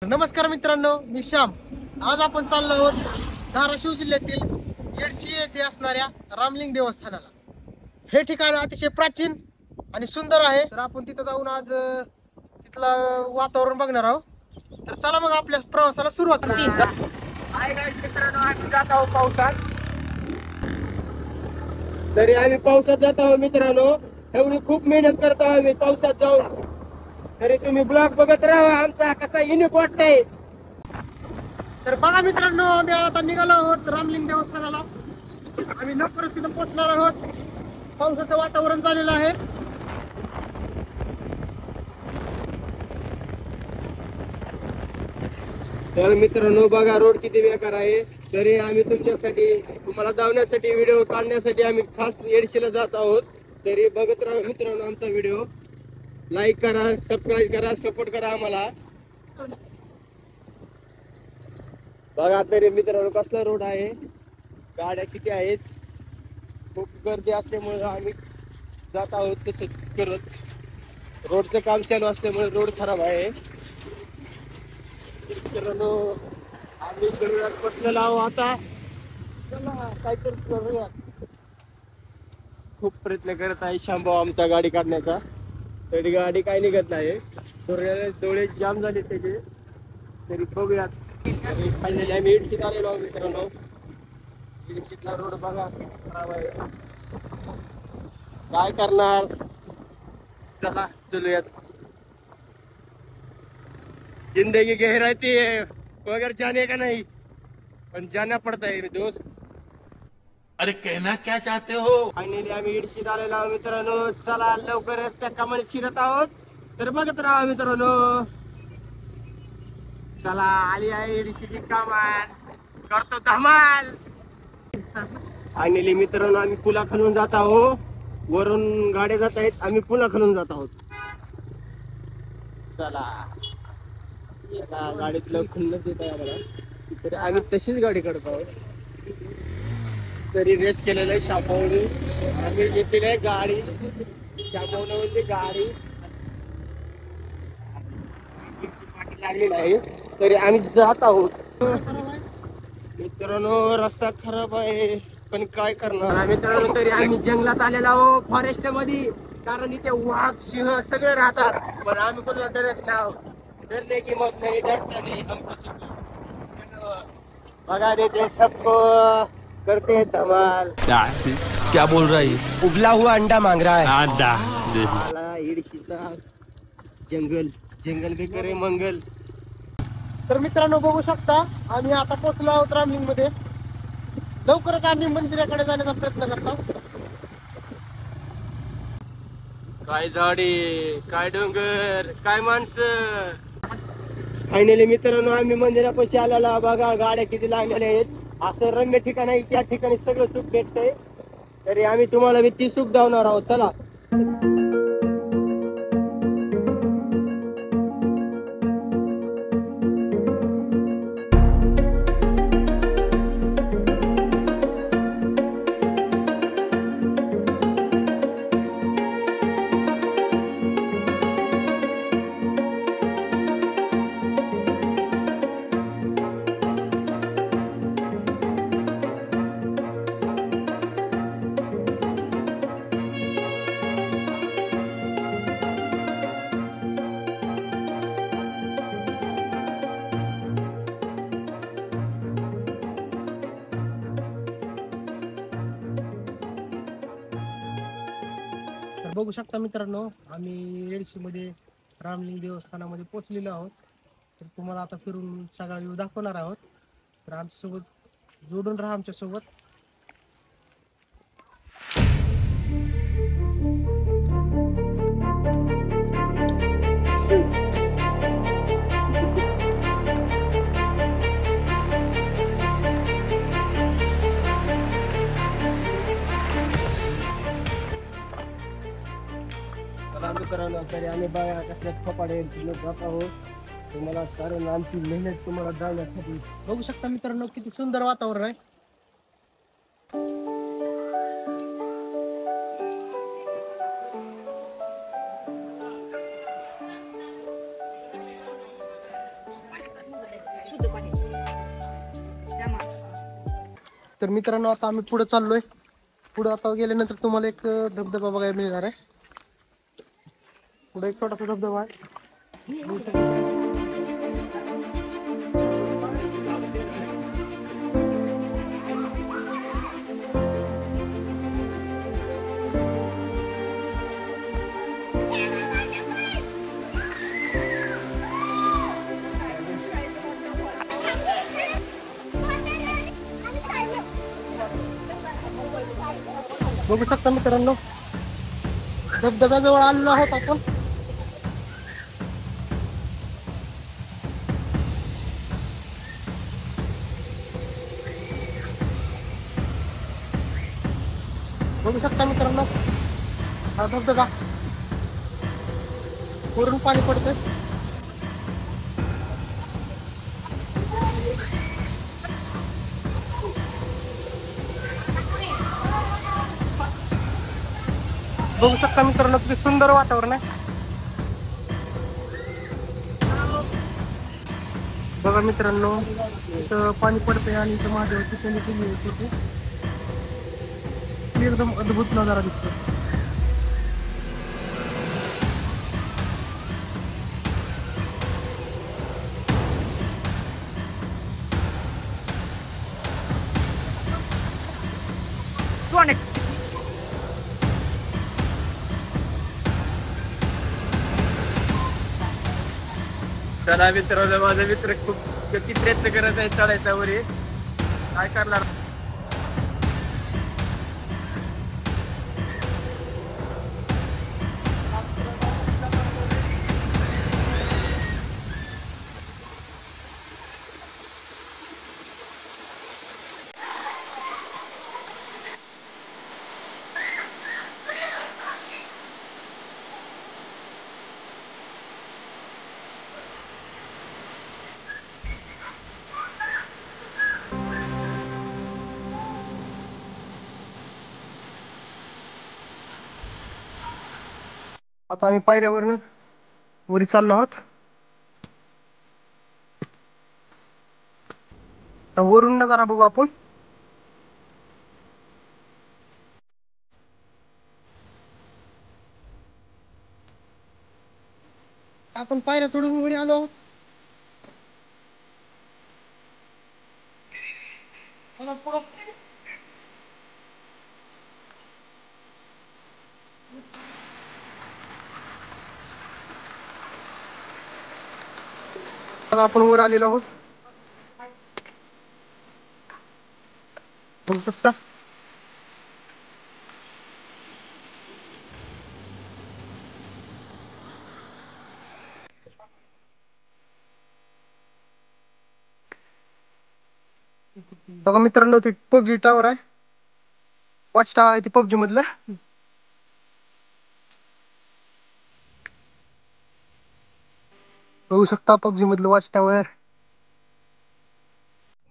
नमस्कार मित्रांनो, मी श्याम. आज आपण चाललो आहोत धाराशिव जिल्ह्यातील येडशी येथे असणाऱ्या रामलिंग देवस्थानाला. हे ठिकाण अतिशय प्राचीन आणि सुंदर आहे. तर आपण तिथं जाऊन आज तिथलं वातावरण बघणार आहोत. तर चला मग आपल्या प्रवासाला सुरुवात करू. मित्रांनो, आम्ही जात आहोत पावसात. तरी आम्ही पावसात जात आहोत मित्रांनो. एवढी खूप मेहनत करत आहोत आम्ही पावसात जाऊन. तरी तुम्ही ब्लॉग बघत राहा आमचा कसा युनिक वाटतंय. तर बघा मित्रांनो, आम्ही आता निघालो आहोत रामलिंग देवस्थानाला. आम्ही लवकरच तिथं पोहोचणार आहोत. पावसाचं वातावरण झालेलं आहे. तर मित्रांनो बघा, रोड किती बेकार आहे. तरी आम्ही तुम्हाला धावण्यासाठी व्हिडिओ काढण्यासाठी आम्ही खास येडशीला जात आहोत. तरी बघत राहा मित्रांनो आमचा व्हिडिओ. लाईक करा, सबस्क्राईब करा, सपोर्ट करा आम्हाला. बघा तरी मित्रांनो कसला रोड आहे, गाड्या किती आहेत. खूप गर्दी असल्यामुळे आम्ही जात आहोत तसंच करत. रोडचं काम चालू असल्यामुळे रोड खराब आहे. मित्रांनो आम्ही करूयात बसलेलो आहोत आता. चला काहीतरी करूयात. खूप प्रयत्न करत आहे शांभाऊ आमचा गाडी काढण्याचा. तरी गाडी काय निघत नाही. डोळे जाम झाले त्याचे. तरी बघूयात. फायनली आम्ही इडशीत आलेलो आहोत मित्रांनो. इडशीतला रोड बघा खराब आहे. काय करणार, चला चलूयात. जिंदगी गहराती है मगर जाने का नहीं, पण जाना पड़ता है दोस्त. अरे कहना क्या चाहते हो? फायनली आम्ही इडशीत आलेलो आहोत मित्रांनो. चला लवकरच त्या कमानीत शिरत आहोत. तर बघत राहा मित्रांनो. चला आली आहे इडशीची कमान, करतो धमाल. फायनली मित्रांनो आम्ही पुला खालून जात आहोत. वरून गाड्या जात आहेत, आम्ही पुला खालून जात आहोत. चला चला, गाडीत खुन्नस देत आहे आम्हाला. तरी आम्ही तशीच गाडी काढत आहोत. तरी रेस केलेलं आहे शापावणी. आम्ही घेतलेली आहे गाडी शापावण्यामध्ये गाडी. पाठी लागली नाही तरी आम्ही जात आहोत. मित्रांनो रस्ता खराब आहे, पण काय करणार मित्रांनो. तरी आम्ही जंगलात आलेलो आहोत, फॉरेस्ट मध्ये. कारण इथे वाघ सिंह सगळे राहतात, पण आम्ही कोणाला डरत नाही. डरने की मौत नहीं, डरता नहीं हमको. बघा रे ते सबको करते हैं धमाल. क्या बोल रहा है? उबला हुआ अंडा मांग रहा है. अंडा. इडशीचा जंगल, जंगल भी करे मंगल. तर मित्रांनो बघू शकता आम्ही आता पोहोचलो आहोत रामलिंग मध्ये. लवकरच आम्ही मंदिराकडे जाण्याचा प्रयत्न करतो. काय झाडी, काय डोंगर, काय माणसं. फायनली मित्रांनो आम्ही मंदिरापाशी आलेला. बघा गाड्या किती लागलेल्या आहेत. असं रम्य ठिकाण आहे, त्या ठिकाणी सगळं सुख भेटतंय. तरी आम्ही तुम्हाला बी ती सुख दावणार आहोत. चला. तर बघू शकता मित्रांनो आम्ही येडशी मध्ये रामलिंग देवस्थानामध्ये पोहोचलेलो आहोत. तर तुम्हाला आता फिरून सगळा व्ह्यू दाखवणार आहोत. तर आमच्यासोबत जोडून राहा आमच्यासोबत. मित्रांनो तरी आम्ही बघा कसल्या फपाडे जात आहोत. तुम्हाला कारण आमची मेहनत तुम्हाला जाण्यासाठी. बघू शकता मित्रांनो किती सुंदर वातावरण आहे. शुद्ध पाणी त्यामुळे तर मित्रांनो आता आम्ही पुढे चाललोय. पुढे आता गेल्यानंतर तुम्हाला एक धबधबा बघायला मिळणार आहे. पुढे एक छोटासा धबधबा आहे. बघू शकता मित्रांनो, धबधब्याजवळ आलेलो आहोत आपण. बघू शकता मित्रांनो, हा धबधबा वरून पाणी पडतंय. बघू शकता मित्रांनो, किती सुंदर वातावरण आहे. बघा मित्रांनो, इथं पाणी पडतंय आणि इथं महादेवाची केली केली होती. एकदम अद्भुत नजारा दिसतो. चला मित्रांनो, माझा मित्र खूप किती प्रयत्न करत आहे चढायचा वरी. काय करणार. आता आम्ही पायऱ्यावरून वरी चाललो आहोत. वरून नजारा बघू आपण. आपण पायऱ्या चढून वरी आलो आहोत. आता आपण वर आलेलो आहोत. बघू शकता. बघा मित्रांनो, ते पबजी टावर आहे. वॉच टावर आहे ते पबजी मधलं. बघू शकता पबजी मधलं वॉच टावर.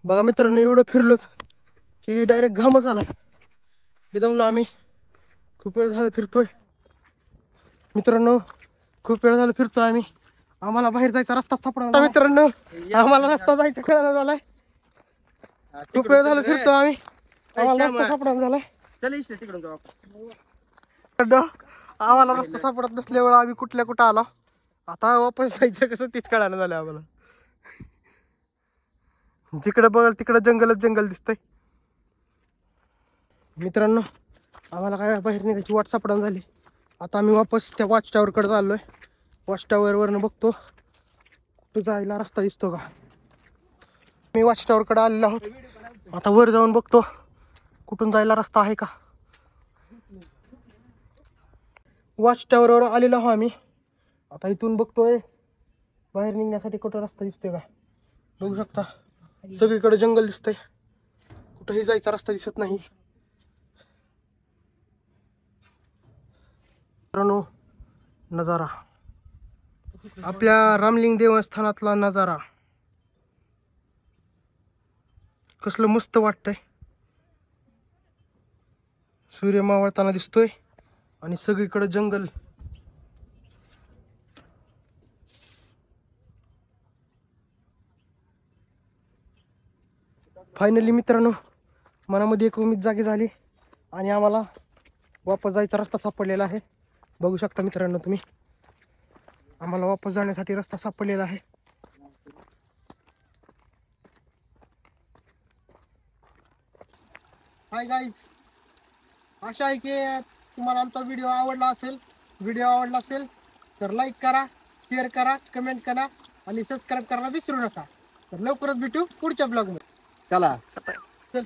बघा मित्रांनो, एवढं फिरलो की डायरेक्ट घामच आला. दमलो आम्ही. खूप वेळ झाला फिरतोय मित्रांनो, खूप वेळ झाला फिरतोय आम्ही. आम्हाला बाहेर जायचा रस्ता सापडला मित्रांनो. आम्हाला रस्ता जायचा कळना झालाय. खूप वेळ झाला फिरतोय आम्ही. आम्हाला रस्ता सापडला झालाय. तिकडून जाऊ आपण. आम्हाला रस्ता सापडत नसल्यामुळे आम्ही कुठल्या कुठं आलो. आता वापस जायचं कसं तीच कळायला झालं आम्हाला. जिकडे बघल तिकडे जंगलच जंगल दिसतंय मित्रांनो. आम्हाला काय बाहेर निघायची वाट सापडा झाली. आता आम्ही वापस त्या वॉच टावर कडे चाललोय. वॉच टावर वरनं बघतो कुठं जायला रस्ता दिसतो का. मी वॉच टावर कडे आलेलो आहोत. आता वर जाऊन बघतो कुठून जायला रस्ता आहे का. वॉच टावर वर आलेलो आहो आम्ही. आता इथून बघतोय बाहेर निघण्यासाठी कुठं रस्ता दिसतोय का. बघू शकता सगळीकडे जंगल दिसतंय. कुठेही जायचा रस्ता दिसत नाही. मित्रांनो, नजारा आपल्या रामलिंग देवस्थानातला नजारा कसलं मस्त वाटतंय. सूर्य मावळताना दिसतोय आणि सगळीकडे जंगल. फायनली मित्रांनो मनामध्ये एक उमेद जागी झाली आणि आम्हाला वापस जायचा रस्ता सापडलेला आहे. बघू शकता मित्रांनो तुम्ही, आम्हाला वापस जाण्यासाठी रस्ता सापडलेला आहे. हाय गाईज, आशा आहे की तुम्हाला आमचा व्हिडिओ आवडला असेल तर लाईक करा, शेअर करा, कमेंट करा आणि सबस्क्राईब करायला विसरू नका. तर लवकरच भेटू पुढच्या ब्लॉगमध्ये. चला चल.